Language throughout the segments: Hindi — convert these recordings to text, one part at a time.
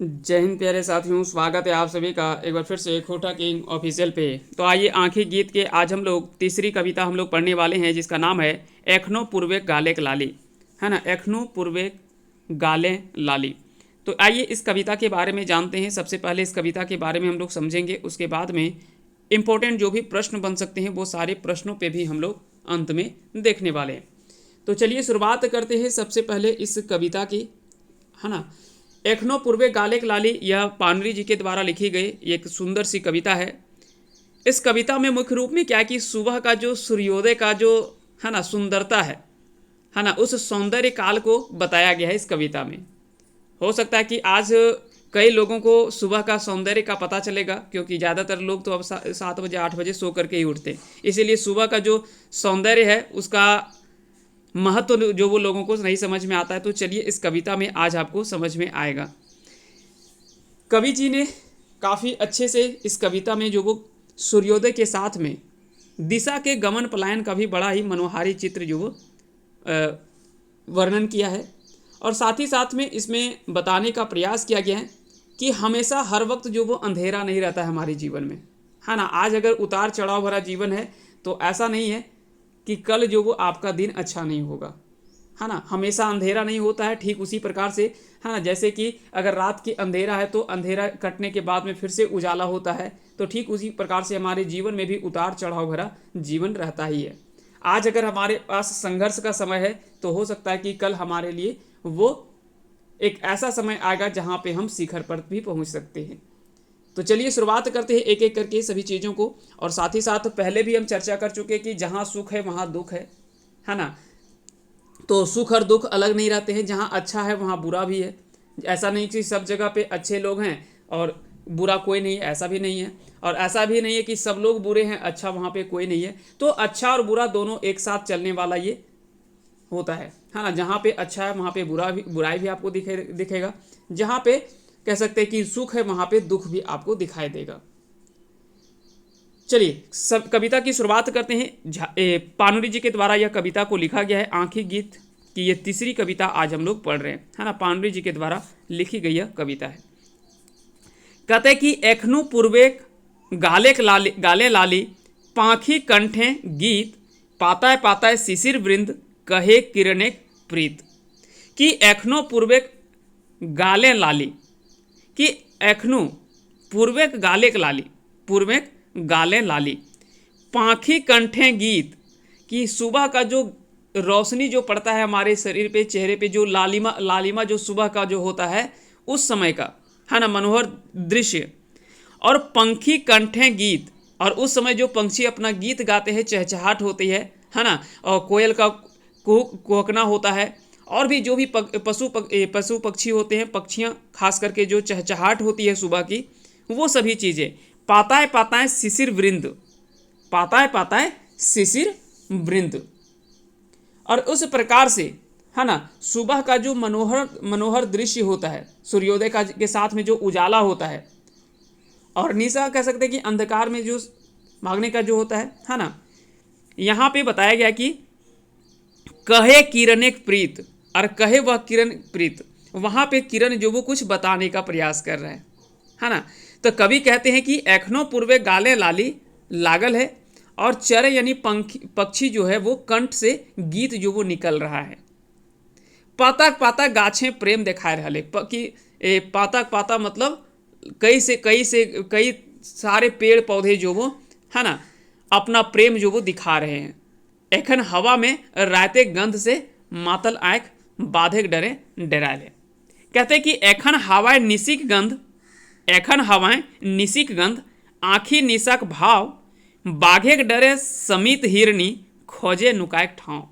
जय हिंद प्यारे साथियों, स्वागत है आप सभी का एक बार फिर से खोटा किंग ऑफिशियल पे। तो आइए आंखें गीत के आज हम लोग तीसरी कविता हम लोग पढ़ने वाले हैं, जिसका नाम है एखनो पूर्वे गालेक लाली। है ना, एखनो पूर्वे गाले लाली। तो आइए इस कविता के बारे में जानते हैं। सबसे पहले इस कविता के बारे में हम लोग समझेंगे, उसके बाद में इम्पोर्टेंट जो भी प्रश्न बन सकते हैं वो सारे प्रश्नों पे भी हम लोग अंत में देखने वाले हैं। तो चलिए शुरुआत करते हैं सबसे पहले इस कविता की। है ना, एखनो पूर्वे गालेक लाली, यह पानरी जी के द्वारा लिखी गई एक सुंदर सी कविता है। इस कविता में मुख्य रूप में क्या है कि सुबह का जो सूर्योदय का जो है ना सुंदरता है ना, उस सौंदर्य काल को बताया गया है इस कविता में। हो सकता है कि आज कई लोगों को सुबह का सौंदर्य का पता चलेगा, क्योंकि ज़्यादातर लोग तो अब 7 बजे 8 बजे सो करके ही उठते हैं। इसीलिए सुबह का जो सौंदर्य है उसका महत्व जो वो लोगों को नहीं समझ में आता है। तो चलिए इस कविता में आज आपको समझ में आएगा। कवि जी ने काफ़ी अच्छे से इस कविता में जो वो सूर्योदय के साथ में दिशा के गमन पलायन का भी बड़ा ही मनोहारी चित्र जो वो वर्णन किया है। और साथ ही साथ में इसमें बताने का प्रयास किया गया है कि हमेशा हर वक्त जो वो अंधेरा नहीं रहता है हमारे जीवन में। है ना, आज अगर उतार चढ़ाव भरा जीवन है तो ऐसा नहीं है कि कल जो वो आपका दिन अच्छा नहीं होगा। है ना, हमेशा अंधेरा नहीं होता है। ठीक उसी प्रकार से है ना, जैसे कि अगर रात की अंधेरा है तो अंधेरा कटने के बाद में फिर से उजाला होता है, तो ठीक उसी प्रकार से हमारे जीवन में भी उतार चढ़ाव भरा जीवन रहता ही है। आज अगर हमारे पास संघर्ष का समय है तो हो सकता है कि कल हमारे लिए वो एक ऐसा समय आएगा जहाँ पे हम शिखर पर भी पहुँच सकते हैं। तो चलिए शुरुआत करते हैं एक एक करके सभी चीज़ों को। और साथ ही साथ पहले भी हम चर्चा कर चुके हैं कि जहाँ सुख है वहाँ दुख है ना। तो सुख और दुख अलग नहीं रहते हैं, जहाँ अच्छा है वहाँ बुरा भी है। ऐसा नहीं कि सब जगह पे अच्छे लोग हैं और बुरा कोई नहीं है, ऐसा भी नहीं है। और ऐसा भी नहीं है कि सब लोग बुरे हैं, अच्छा वहाँ पे कोई नहीं है। तो अच्छा और बुरा दोनों एक साथ चलने वाला ये होता है ना। जहाँ पे अच्छा है वहाँ पे बुराई भी आपको दिखेगा। जहाँ पे कह सकते हैं कि सुख है वहाँ पे दुख भी आपको दिखाई देगा। चलिए सब कविता की शुरुआत करते हैं। पानुरी जी के द्वारा यह कविता को लिखा गया है। आंखी गीत की ये तीसरी कविता आज हम लोग पढ़ रहे हैं। है ना, पानुरी जी के द्वारा लिखी गई यह कविता है। कहते कि एखनु पूर्वे गाले लाली, पाखी कंठे गीत, पाताय पाताय शिशिर वृंद, कहे किरणे प्रीत। कि एखनो पूर्वे गाले लाली, कि एखनु पूर्वेक गालेक लाली, पूर्वेक गाले लाली, पाखी कंठे गीत। कि सुबह का जो रोशनी जो पड़ता है हमारे शरीर पे, चेहरे पे, जो लालिमा लालिमा जो सुबह का जो होता है उस समय का है ना मनोहर दृश्य। और पंखी कंठे गीत, और उस समय जो पंछी अपना गीत गाते हैं, चहचहाट होती है ना। और कोयल का कोहकना होता है, और भी जो भी पशु पक्षी होते हैं, पक्षियाँ खास करके जो चहचहाट होती है सुबह की, वो सभी चीज़ें। पाताए पाताए शिशिर वृंद, पाताए पाताए शिशिर वृंद। और उस प्रकार से है ना सुबह का जो मनोहर दृश्य होता है, सूर्योदय का के साथ में जो उजाला होता है, और निशा कह सकते हैं कि अंधकार में जो भागने का जो होता है ना। यहाँ पे बताया गया कि कहे किरण एक प्रीत, और कहे वह किरण प्रीत। वहाँ पे किरण जो वो कुछ बताने का प्रयास कर रहा है ना। तो कवि कहते हैं कि एखनो पूर्वे गाले लाली लागल है, और चर यानी पक्षी जो है वो कंठ से गीत जो वो निकल रहा है। पाता पाता गाछे प्रेम दिखाए रहा कि पाता पाता मतलब कई सारे पेड़ पौधे जो वो है ना अपना प्रेम जो वो दिखा रहे हैं। एखन हवा में रायते गंध से मातल आँख, बाधे डरे डराले। कहते कि एखन हवाएं निशिक गंध, एखन हवाएं निशिक गंध, आँखी निशक भाव, बाघे डरे समित हिरनी, खोजे नुकायक ठाव।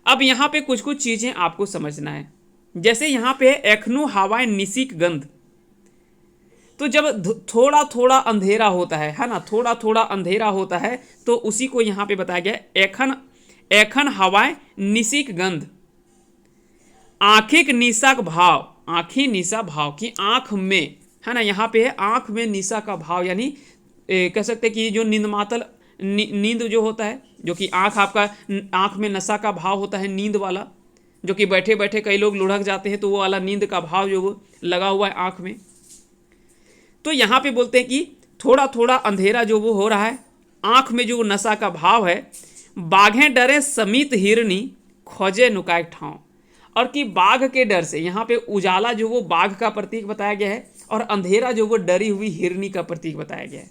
अब यहाँ पे कुछ कुछ चीज़ें आपको समझना है। जैसे यहाँ पे एखनु हवाएं निशिक गंध, तो जब थोड़ा थोड़ा अंधेरा होता है ना, थोड़ा थोड़ा अंधेरा होता है, तो उसी को यहाँ पे बताया गया एखन हवाएं निशिक गंध, आँखिक निशा का भाव, आँखी निशा भाव की आँख में है ना। यहाँ पे है आँख में निशा का भाव, यानी कह सकते हैं कि जो नींद जो होता है, जो कि आँख आपका आँख में नशा का भाव होता है नींद वाला, जो कि बैठे बैठे कई लोग लुढ़क जाते हैं, तो वो वाला नींद का भाव जो वो लगा हुआ है आँख में। तो यहाँ पे बोलते हैं कि थोड़ा थोड़ा अंधेरा जो वो हो रहा है, आँख में जो वो नशा का भाव है। बाघें डरे समीत हिरनी खोजे नुकाय ठाव, और कि बाघ के डर से, यहाँ पे उजाला जो वो बाघ का प्रतीक बताया गया है और अंधेरा जो वो डरी हुई हिरनी का प्रतीक बताया गया है।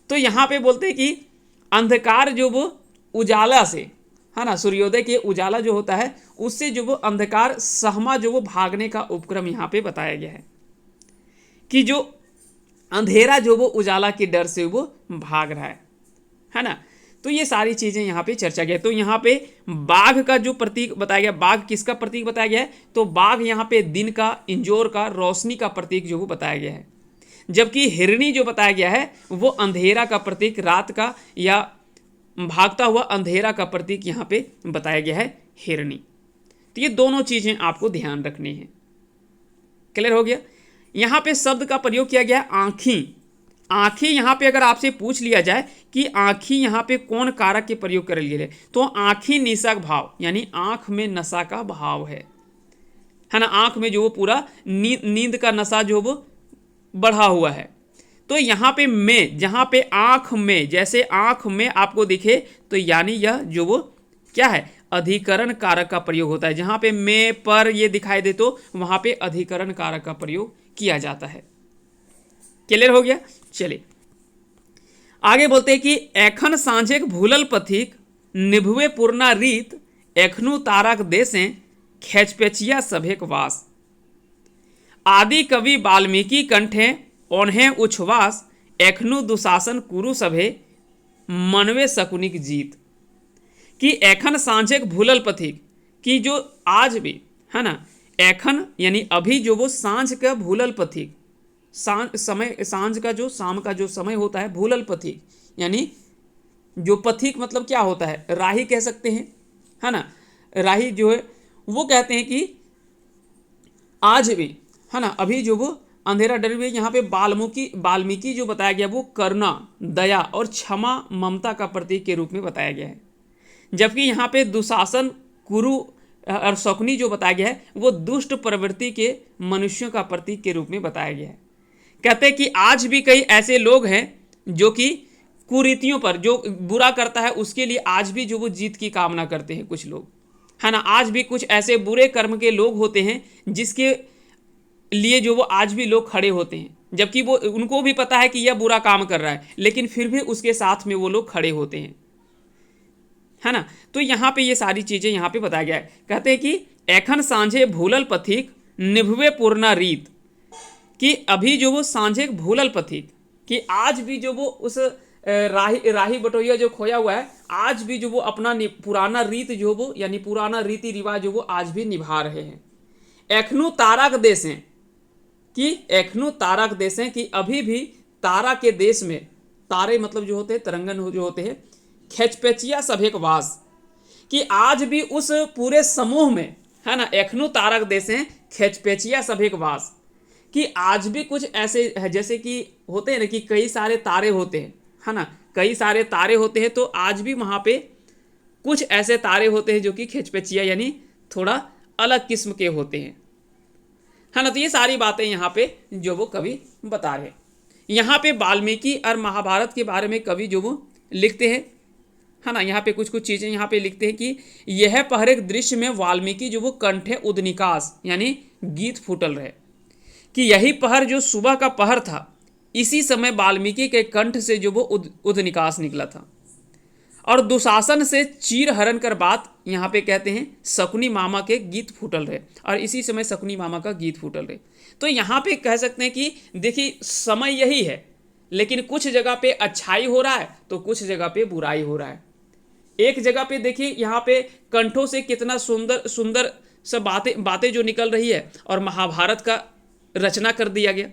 तो यहाँ पे बोलते हैं कि अंधकार जो वो उजाला से, है ना, सूर्योदय के उजाला जो होता है उससे जो वो अंधकार सहमा जो वो भागने का उपक्रम यहाँ पे बताया गया है, कि जो अंधेरा जो वो उजाला के डर से वो भाग रहा है ना। तो ये सारी चीजें यहाँ पे चर्चा गया। तो यहाँ पे बाघ का जो प्रतीक बताया गया, बाघ किसका प्रतीक बताया गया है, तो बाघ यहाँ पे दिन का, इंजोर का, रोशनी का प्रतीक जो वो बताया गया है। जबकि हिरनी जो बताया गया है वो अंधेरा का प्रतीक, रात का या भागता हुआ अंधेरा का प्रतीक यहाँ पे बताया गया है हिरनी। तो ये दोनों चीजें आपको ध्यान रखनी है। क्लियर हो गया। यहाँ पे शब्द का प्रयोग किया गया है आँखी। आँखी यहाँ पे अगर आपसे पूछ लिया जाए कि आँखी यहाँ पे कौन कारक के प्रयोग कर लिए, तो आँखी निशा भाव, यानी आँख में नशा का भाव है ना। आँख में जो वो पूरा नींद का नशा जो वो बढ़ा हुआ है। तो यहाँ पे में, जहाँ पे आँख में, जैसे आँख में आपको दिखे तो यानी यह जो वो क्या है, अधिकरण कारक का प्रयोग होता है। जहाँ पे में पर ये दिखाई दे तो वहाँ पे अधिकरण कारक का प्रयोग किया जाता है। क्लियर हो गया। चलिए आगे बोलते हैं कि एखन सांझेक भूलल पथिक निभुए पूर्णा रीत एखनु तारक देसें खेचपेचिया सभेक वास। आदि कवि वाल्मीकि कंठे ओन्हें उच्छ्वास एखनु दुशासन कुरु सभे मनवे शकुनिक जीत। कि एखन सांझेक भूलल पथिक, कि जो आज भी, है ना, एखन यानी अभी जो वो सांझ का भूलल पथिक, सांझ का जो, शाम का जो समय होता है, भूलल पथिक यानी जो पथिक मतलब क्या होता है, राही कह सकते हैं, है ना। राही जो है वो कहते हैं कि आज भी, है ना, अभी जो वो अंधेरा डरे हुए। यहाँ पे वाल्मीकि जो बताया गया वो करुणा, दया और क्षमा, ममता का प्रतीक के रूप में बताया गया है। जबकि यहाँ पे दुशासन, कुरु और शकुनी जो बताया गया है वो दुष्ट प्रवृत्ति के मनुष्यों का प्रतीक के रूप में बताया गया है। कहते हैं कि आज भी कई ऐसे लोग हैं जो कि कुरीतियों पर, जो बुरा करता है उसके लिए आज भी जो वो जीत की कामना करते हैं कुछ लोग, है ना। आज भी कुछ ऐसे बुरे कर्म के लोग होते हैं जिसके लिए जो वो आज भी लोग खड़े होते हैं, जबकि वो, उनको भी पता है कि यह बुरा काम कर रहा है, लेकिन फिर भी उसके साथ में वो लोग खड़े होते हैं, है ना। तो यहाँ पे ये सारी चीजें यहाँ पे बताया गया है। कहते हैं कि एखन सांझे भूलल पथिक निभवे पूर्णा रीत, कि अभी जो वो सांझे भूलल पथिक, कि आज भी जो वो उस राही बटोहिया जो खोया हुआ है, आज भी जो वो अपना पुराना रीत जो वो, यानी पुराना रीति रिवाज जो वो आज भी निभा रहे हैं। एखनु तारक देश हैं, कि एखनु तारक देश हैं, कि अभी भी तारा के देश में, तारे मतलब जो होते हैं तरंगन जो होते हैं, खेचपेचिया सभेक वास, कि आज भी उस पूरे समूह में, है ना, एखनु तारक देश हैं खेचपेचिया सभेक वास, कि आज भी कुछ ऐसे है, जैसे कि होते हैं ना कि कई सारे तारे होते हैं, है ना, कई सारे तारे होते हैं, तो आज भी वहाँ पे कुछ ऐसे तारे होते हैं जो कि खेचपेचिया यानी थोड़ा अलग किस्म के होते हैं, है ना। तो ये सारी बातें यहाँ पे जो वो कवि बता रहे हैं। यहाँ पे वाल्मीकि और महाभारत के बारे में कवि जो वो लिखते हैं, है ना, यहाँ पे कुछ कुछ चीज़ें यहाँ पे लिखते हैं कि यह पहरेक दृश्य में वाल्मीकि जो वो कंठे उदनिकास यानी गीत फूटल रहे, कि यही पहर जो सुबह का पहर था, इसी समय वाल्मीकि के कंठ से जो वो उदनिकास निकला था। और दुशासन से चीर हरण कर बात, यहाँ पे कहते हैं शकुनी मामा के गीत फूटल रहे, और इसी समय शकुनी मामा का गीत फूटल रहे। तो यहाँ पे कह सकते हैं कि देखिए समय यही है, लेकिन कुछ जगह पे अच्छाई हो रहा है तो कुछ जगह पे बुराई हो रहा है। एक जगह पे देखिए यहाँ पे कंठों से कितना सुंदर सुंदर सब बातें जो निकल रही है और महाभारत का रचना कर दिया गया,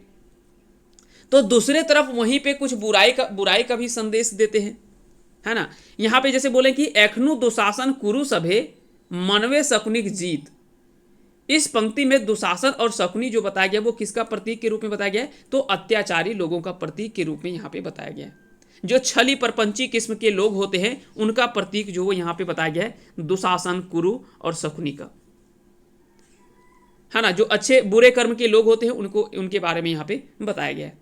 तो दूसरे तरफ वहीं पे कुछ बुराई का भी संदेश देते हैं, है ना। यहाँ पे जैसे बोले कि एखनु दुशासन कुरु सभे मनवे शकुनिक जीत। इस पंक्ति में दुशासन और शकुनी जो बताया गया वो किसका प्रतीक के रूप में बताया गया है, तो अत्याचारी लोगों का प्रतीक के रूप में यहाँ पे बताया गया है। जो छली परपंची किस्म के लोग होते हैं उनका प्रतीक जो वो यहाँ पे बताया गया है दुशासन, कुरु और शकुनी का। है ना, जो अच्छे बुरे कर्म के लोग होते हैं उनको, उनके बारे में यहाँ पे बताया गया है।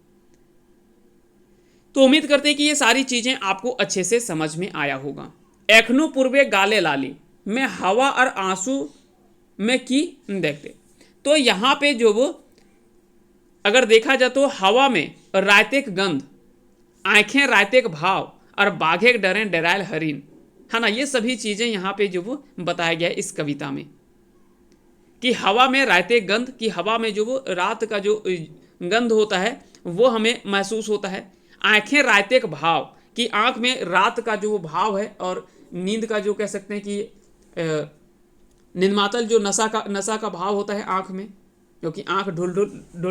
तो उम्मीद करते हैं कि ये सारी चीजें आपको अच्छे से समझ में आया होगा। एखनो पूर्वे गाले लाली में हवा और आंसू में की देखते, तो यहाँ पे जो वो अगर देखा जाए तो हवा में रायतेक गंध, आंखें रायतेक भाव और बाघे डरे डरायल हरिन, है ना, ये सभी चीजें यहाँ पे जो वो बताया गया है इस कविता में कि हवा में रायतेक गंध, कि हवा में जो वो रात का जो गंध होता है वो हमें महसूस होता है। आंखें रायतेक भाव, कि आंख में रात का जो भाव है और नींद का जो कह सकते हैं कि निन्मातल जो नशा का भाव होता है आंख में, क्योंकि आंख ढुल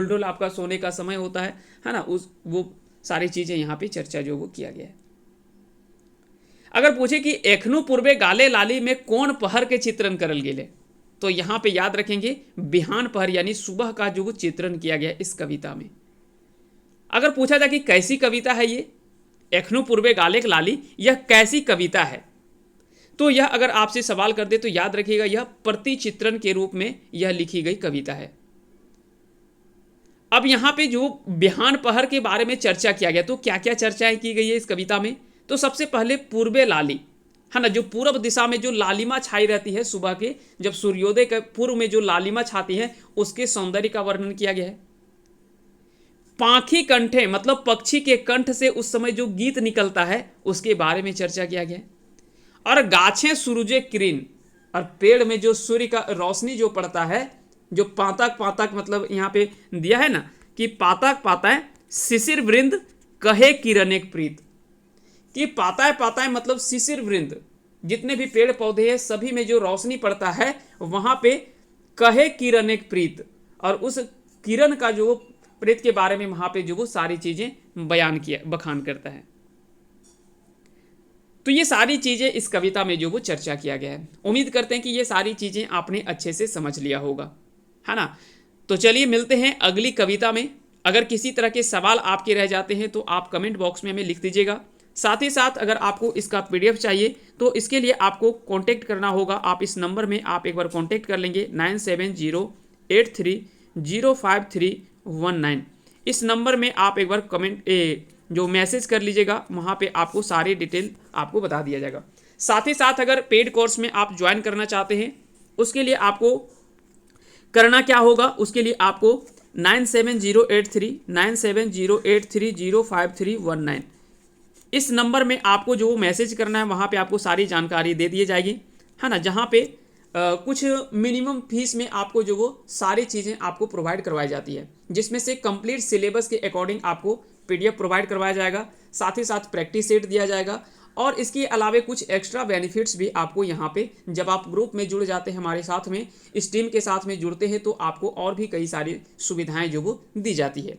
ढुल आपका सोने का समय होता है ना, उस वो सारी चीजें यहाँ पे चर्चा जो वो किया गया है। अगर पूछे कि एखनु पूर्वे गाले लाली में कौन पहर के चित्रण करल गेले, तो यहाँ पे याद रखेंगे बिहान पहर यानी सुबह का जो वो चित्रण किया गया इस कविता में। अगर पूछा जाए कि कैसी कविता है ये एखनु पूर्वे गाले लाली, यह कैसी कविता है, तो यह अगर आपसे सवाल कर दे तो याद रखिएगा यह प्रतिचित्रण के रूप में यह लिखी गई कविता है। अब यहाँ पे जो बिहान पहर के बारे में चर्चा किया गया, तो क्या क्या चर्चाएं की गई है इस कविता में, तो सबसे पहले पूर्वे लाली, है ना, जो पूर्व दिशा में जो लालिमा छाई रहती है सुबह के, जब सूर्योदय के पूर्व में जो लालिमा छाती है उसके सौंदर्य का वर्णन किया गया है। पाखी कंठे मतलब पक्षी के कंठ से उस समय जो गीत निकलता है उसके बारे में चर्चा किया गया है। और गाछें सूरजे किरण, और पेड़ में जो सूर्य का रोशनी जो पड़ता है, जो पातक पातक मतलब यहाँ पे दिया है ना कि पातक पाताएं शिशिर वृंद कहे किरण एक प्रीत, कि पाताएं पाताएं मतलब शिशिर वृंद, जितने भी पेड़ पौधे हैं सभी में जो रोशनी पड़ता है वहां पे कहे किरण एक प्रीत, और उस किरण का जो प्रीत के बारे में वहां पे जो वो सारी चीजें बयान किया बखान करता है। तो ये सारी चीजें इस कविता में जो वो चर्चा किया गया है। उम्मीद करते हैं कि ये सारी चीजें आपने अच्छे से समझ लिया होगा, है ना। तो चलिए मिलते हैं अगली कविता में। अगर किसी तरह के सवाल आपके रह जाते हैं तो आप कमेंट बॉक्स में हमें लिख दीजिएगा। साथ ही साथ अगर आपको इसका PDF चाहिए तो इसके लिए आपको कांटेक्ट करना होगा। आप इस नंबर में आप एक बार कांटेक्ट कर लेंगे 9708305319। इस नंबर में आप एक बार जो मैसेज कर लीजिएगा, वहाँ पे आपको सारी डिटेल आपको बता दिया जाएगा। साथ ही साथ अगर पेड कोर्स में आप ज्वाइन करना चाहते हैं उसके लिए आपको करना क्या होगा, उसके लिए आपको 9708305319 इस नंबर में आपको जो मैसेज करना है वहाँ पे आपको सारी जानकारी दे दी जाएगी, है ना। जहाँ पे कुछ मिनिमम फीस में आपको जो वो सारी चीज़ें आपको प्रोवाइड करवाई जाती है, जिसमें से कंप्लीट सिलेबस के अकॉर्डिंग आपको PDF प्रोवाइड करवाया जाएगा, साथ ही साथ प्रैक्टिस सेट दिया जाएगा, और इसके अलावा कुछ एक्स्ट्रा बेनिफिट्स भी आपको यहाँ पे जब आप ग्रुप में जुड़ जाते हैं हमारे साथ में, इस टीम के साथ में जुड़ते हैं तो आपको और भी कई सारी सुविधाएं जो वो दी जाती है।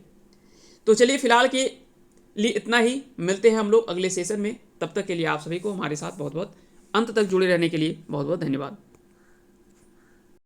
तो चलिए फिलहाल के लिए इतना ही, मिलते हैं हम लोग अगले सेशन में। तब तक के लिए आप सभी को हमारे साथ बहुत बहुत अंत तक जुड़े रहने के लिए बहुत बहुत धन्यवाद।